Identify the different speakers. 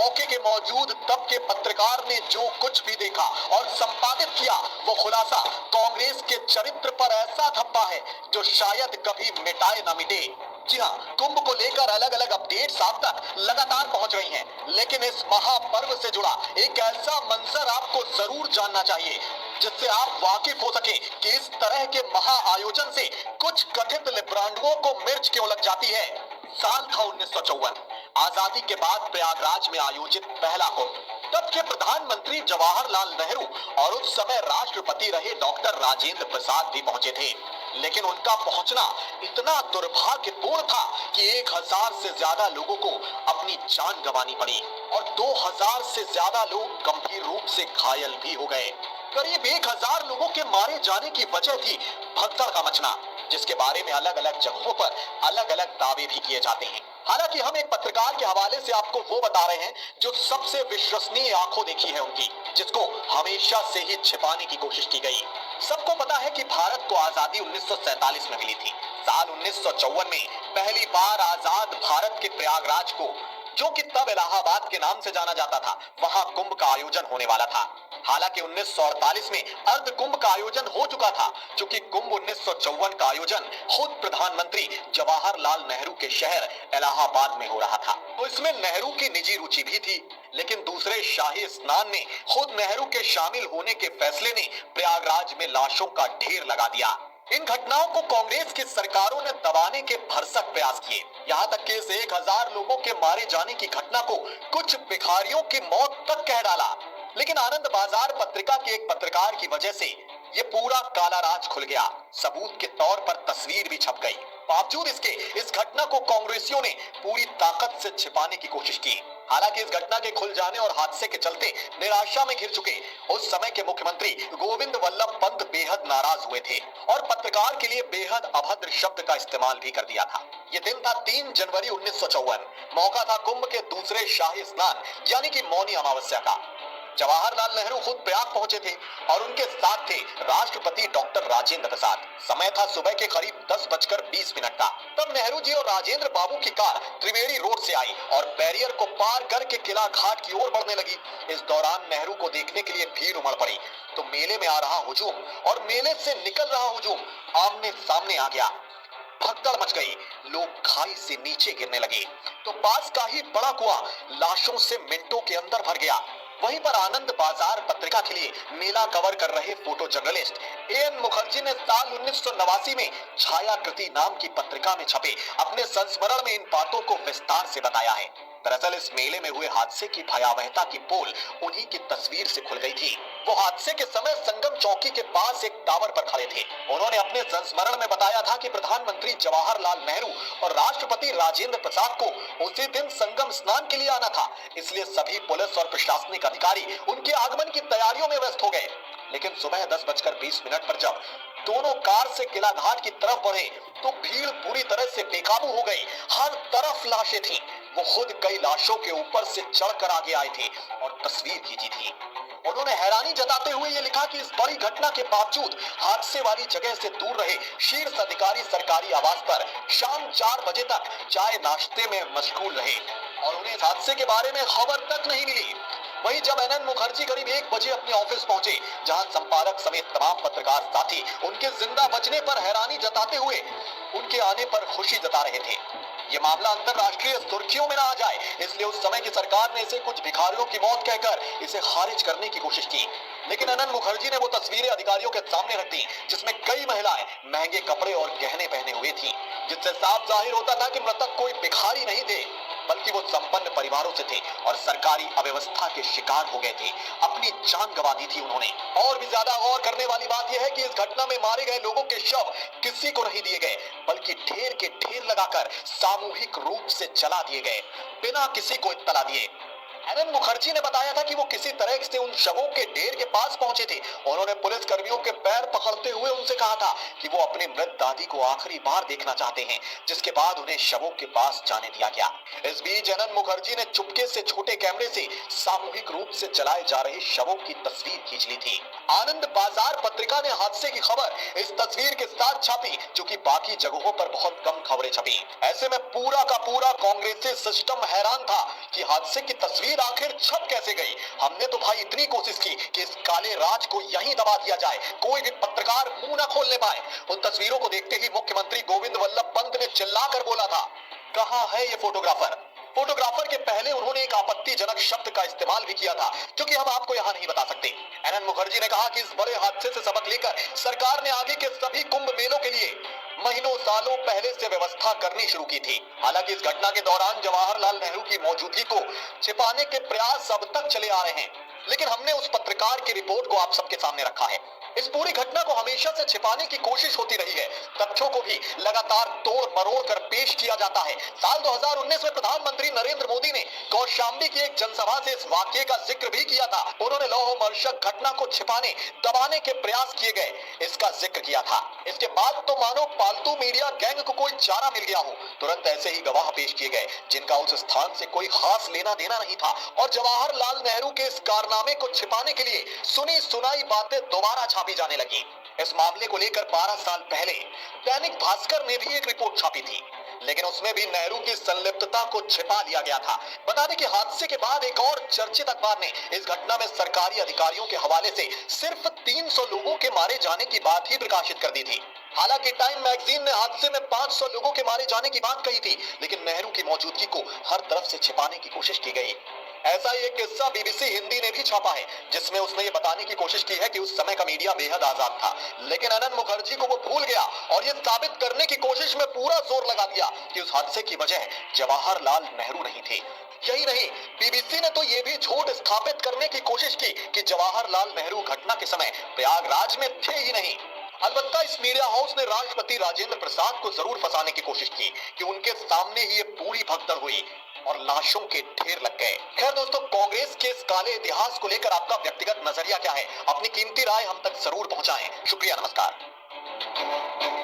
Speaker 1: मौके के मौजूद तब के पत्रकार ने जो कुछ भी देखा और संपादित किया, वो खुलासा कांग्रेस के चरित्र पर ऐसा धब्बा है जो शायद कभी मिटाए न मिटे। जी हाँ, कुंभ को लेकर अलग अलग अपडेट्स आप तक लगातार पहुंच रही हैं, लेकिन इस महापर्व से जुड़ा एक ऐसा मंजर आपको जरूर जानना चाहिए जिससे आप वाकिफ हो सके कि इस तरह के महा आयोजन से कुछ कथित लिब्रांडुओं को मिर्च क्यों लग जाती है। साल था 1954, आजादी के बाद प्रयागराज में आयोजित पहला कुंभ। तब के प्रधानमंत्री जवाहरलाल नेहरू और उस समय राष्ट्रपति रहे डॉक्टर राजेंद्र प्रसाद भी पहुंचे थे, लेकिन उनका पहुंचना इतना दुर्भाग्यपूर्ण था कि 1000 से ज्यादा लोगों को अपनी जान गंवानी पड़ी और 2000 से ज्यादा लोग गंभीर रूप से घायल भी हो गए। करीब 1000 लोगों के मारे जाने की वजह थी भगदड़ का मचना, जिसके बारे में अलग अलग जगहों पर अलग अलग दावे भी किए जाते हैं। हालांकि हम एक पत्रकार के हवाले से आपको वो बता रहे हैं जो सबसे विश्वसनीय आंखों देखी है उनकी, जिसको हमेशा से ही छिपाने की कोशिश की गई। सबको पता है कि भारत को आजादी 1947 में मिली थी। साल 1954 में पहली बार आजाद भारत के प्रयागराज को, जो कि तब इलाहाबाद के नाम से जाना जाता था, वहां कुंभ का आयोजन होने वाला था। हालांकि 1948 में अर्ध कुंभ का आयोजन हो चुका था, क्योंकि कुंभ 1954 का आयोजन खुद प्रधानमंत्री जवाहरलाल नेहरू के शहर इलाहाबाद में हो रहा था, तो इसमें नेहरू की निजी रुचि भी थी। लेकिन दूसरे शाही स्नान में खुद नेहरू के शामिल होने के फैसले ने प्रयागराज में लाशों का ढेर लगा दिया। इन घटनाओं को कांग्रेस की सरकारों ने दबाने के भरसक प्रयास किए। यहाँ तक कि इस 1000 लोगों के मारे जाने की घटना को कुछ भिखारियों की मौत तक कह डाला। लेकिन आनंद बाजार पत्रिका के एक पत्रकार की वजह से ये पूरा काला राज खुल गया। सबूत के तौर पर तस्वीर भी छप गई। बावजूद इसके इस घटना को कांग्रेसियों ने पूरी ताकत से छिपाने की कोशिश की। हालांकि इस घटना के खुल जाने और हादसे के चलते निराशा में घिर चुके उस समय के मुख्यमंत्री गोविंद वल्लभ पंत बेहद नाराज हुए थे और पत्रकार के लिए बेहद अभद्र शब्द का इस्तेमाल भी कर दिया था। ये दिन था 3 जनवरी 1954। मौका था कुंभ के दूसरे शाही स्नान यानी कि मौनी अमावस्या का। जवाहरलाल नेहरू खुद प्रयाग पहुंचे थे और उनके साथ थे राष्ट्रपति डॉक्टर राजेंद्र प्रसाद। समय था सुबह के करीब 10:20 का। तब नेहरू जी और राजेंद्र बाबू की कार त्रिवेणी रोड से आई और बैरियर को पार करके किला घाट की ओर बढ़ने लगी। इस दौरान नेहरू को देखने के लिए भीड़ उमड़ पड़ी, तो मेले में आ रहा हुजूम और मेले से निकल रहा हुजूम आमने सामने आ गया। भगदड़ मच गई, लोग खाई से नीचे गिरने लगे, तो पास का ही बड़ा कुआं लाशों से मिनटों के अंदर भर गया। वहीं पर आनंद बाजार पत्रिका के लिए मेला कवर कर रहे फोटो जर्नलिस्ट एएन मुखर्जी ने साल 1989 में छायाकृति नाम की पत्रिका में छपे अपने संस्मरण में इन बातों को विस्तार से बताया है। दरअसल इस मेले में हुए हादसे की भयावहता की पोल उन्हीं की तस्वीर से खुल गई थी। वो हादसे के समय संगम चौकी के पास एक टावर पर खड़े थे। उन्होंने अपने संस्मरण में बताया था कि प्रधानमंत्री जवाहरलाल नेहरू और राष्ट्रपति राजेंद्र प्रसाद को उसी दिन संगम स्नान के लिए आना था, इसलिए सभी पुलिस और प्रशासनिक अधिकारी उनके आगमन की तैयारियों में व्यस्त हो गए। लेकिन सुबह 10:20 पर जब दोनों कार से किला घाट की तरफ बढ़े तो भीड़ पूरी तरह से बेकाबू हो गई। हर तरफ लाशें थीं। वो खुद कई लाशों के ऊपर से चढ़कर आगे आए थे और तस्वीर खींची थी। उन्होंने हैरानी जताते हुए ये लिखा कि इस बड़ी घटना के बावजूद हादसे वाली जगह से दूर रहे शीर्ष अधिकारी सरकारी आवास पर शाम 4 बजे तक चाय नाश्ते में मशगूल रहे और उन्हें इस हादसे के बारे में खबर तक नहीं मिली। वहीं जब एनएन मुखर्जी करीब 1 बजे अपने ऑफिस पहुंचे, जहां संपादक समेत तमाम पत्रकार साथी उनके जिंदा बचने पर हैरानी जताते हुए उनके आने पर खुशी जता रहे थे। ये मामला अंतरराष्ट्रीय सुर्खियों में ना आ जाए, इसलिए उस समय की सरकार ने इसे कुछ भिखारियों की मौत कहकर इसे खारिज करने की कोशिश की। लेकिन एनएन मुखर्जी ने वो तस्वीरें अधिकारियों के सामने रख दी जिसमें कई महिलाएं महंगे कपड़े और गहने पहने हुए थी, जिससे साफ जाहिर होता था कि मृतक कोई भिखारी नहीं थे, बल्कि वो संपन्न परिवारों से थे और सरकारी अव्यवस्था के शिकार हो गए थे। अपनी जान गंवा दी थी उन्होंने। और भी ज्यादा गौर करने वाली बात यह है कि इस घटना में मारे गए लोगों के शव किसी को नहीं दिए गए, बल्कि ढेर के ढेर लगाकर सामूहिक रूप से जला दिए गए, बिना किसी को इत्तला दिए। एनएन मुखर्जी ने बताया था कि वो किसी तरह से उन शवों के ढेर के पास पहुंचे थे। उन्होंने पुलिस कर्मियों के पैर पकड़ते हुए उनसे कहा था कि वो अपने मृत दादी को आखिरी बार देखना चाहते हैं, जिसके बाद उन्हें शवों के पास जाने दिया गया। इस बीच एनएन मुखर्जी ने चुपके से छोटे कैमरे से सामूहिक रूप से जलाए जा रहे शवों की तस्वीर खींच ली थी। आनंद बाजार पत्रिका ने हादसे की खबर इस तस्वीर के साथ छापी, जो कि बाकी जगहों पर बहुत कम खबरें छपी। ऐसे में पूरा का पूरा कांग्रेसी सिस्टम हैरान था कि हादसे की तस्वीर तस्वीर आखिर छप कैसे गई? हमने तो भाई इतनी कोशिश की कि इस काले राज को यहीं दबा दिया जाए, कोई भी पत्रकार मुंह न खोलने पाए। उन तस्वीरों को देखते ही मुख्यमंत्री गोविंद वल्लभ पंत ने चिल्लाकर बोला था, कहां है ये फोटोग्राफर? फोटोग्राफर के पहले उन्होंने एक आपत्तिजनक शब्द का इस्तेमाल भी किया था, जो कि हम आपको यहाँ नहीं बता सकते। एनएन मुखर्जी ने कहा कि इस बड़े हादसे से सबक लेकर सरकार ने आगे के सभी कुंभ मेलों के लिए महीनों सालों पहले से व्यवस्था करनी शुरू की थी। हालांकि इस घटना के दौरान जवाहरलाल नेहरू की मौजूदगी को छिपाने के प्रयास अब तक चले आ रहे हैं, लेकिन हमने उस पत्रकार की रिपोर्ट को आप सबके सामने रखा है। इस पूरी घटना को हमेशा से छिपाने की कोशिश होती रही है, तथ्यों को भी लगातार तोड़ मरोड़ कर पेश किया जाता है। साल 2019 में प्रधानमंत्री नरेंद्र मोदी ने कौशाम्बी की एक जनसभा से इस वाकये का जिक्र भी किया था। उन्होंने लौहमर्शक घटना को छिपाने दबाने के प्रयास किए गए, इसका जिक्र किया था। इसके बाद तो मानो पालतू मीडिया गैंग को कोई चारा मिल गया हो, तुरंत ऐसे ही गवाह पेश किए गए जिनका उस स्थान से कोई खास लेना देना नहीं था, और जवाहरलाल नेहरू के इस कारनामे को छिपाने के लिए सुनी सुनाई बातें दोबारा छापी जाने लगी। इस मामले को लेकर 12 साल पहले दैनिक भास्कर ने भी एक रिपोर्ट छापी थी, लेकिन उसमें भी नेहरू की संलिप्तता को छिपा दिया गया था। बता दें कि हादसे के बाद एक और चर्चित अखबार ने इस घटना में सरकारी अधिकारियों के हवाले से सिर्फ 300 लोगों के मारे जाने की बात ही प्रकाशित कर दी थी। हालांकि टाइम मैगजीन ने हादसे में 500 लोगों के मारे जाने की बात कही थी, लेकिन नेहरू की मौजूदगी को हर तरफ से छिपाने की कोशिश की गई। ऐसा ही एक किस्सा बीबीसी हिंदी ने भी छापा है, जिसमें उसने ये बताने की कोशिश की है कि उस समय का मीडिया बेहद आजाद था, लेकिन एनएन मुखर्जी को वो भूल गया और ये साबित करने की कोशिश में पूरा जोर लगा दिया कि उस हादसे की वजह जवाहरलाल नेहरू नहीं थे। यही नहीं, बीबीसी ने तो ये भी झूठ स्थापित करने की कोशिश की कि जवाहरलाल नेहरू घटना के समय प्रयागराज में थे ही नहीं। अलबत्ता इस मीडिया हाउस ने राष्ट्रपति राजेंद्र प्रसाद को जरूर फंसाने की कोशिश की कि उनके सामने ही ये पूरी भगदड़ हुई और लाशों के ढेर लग गए। खैर दोस्तों, कांग्रेस के इस काले इतिहास को लेकर आपका व्यक्तिगत नजरिया क्या है? अपनी कीमती राय हम तक जरूर पहुंचाएं। शुक्रिया, नमस्कार।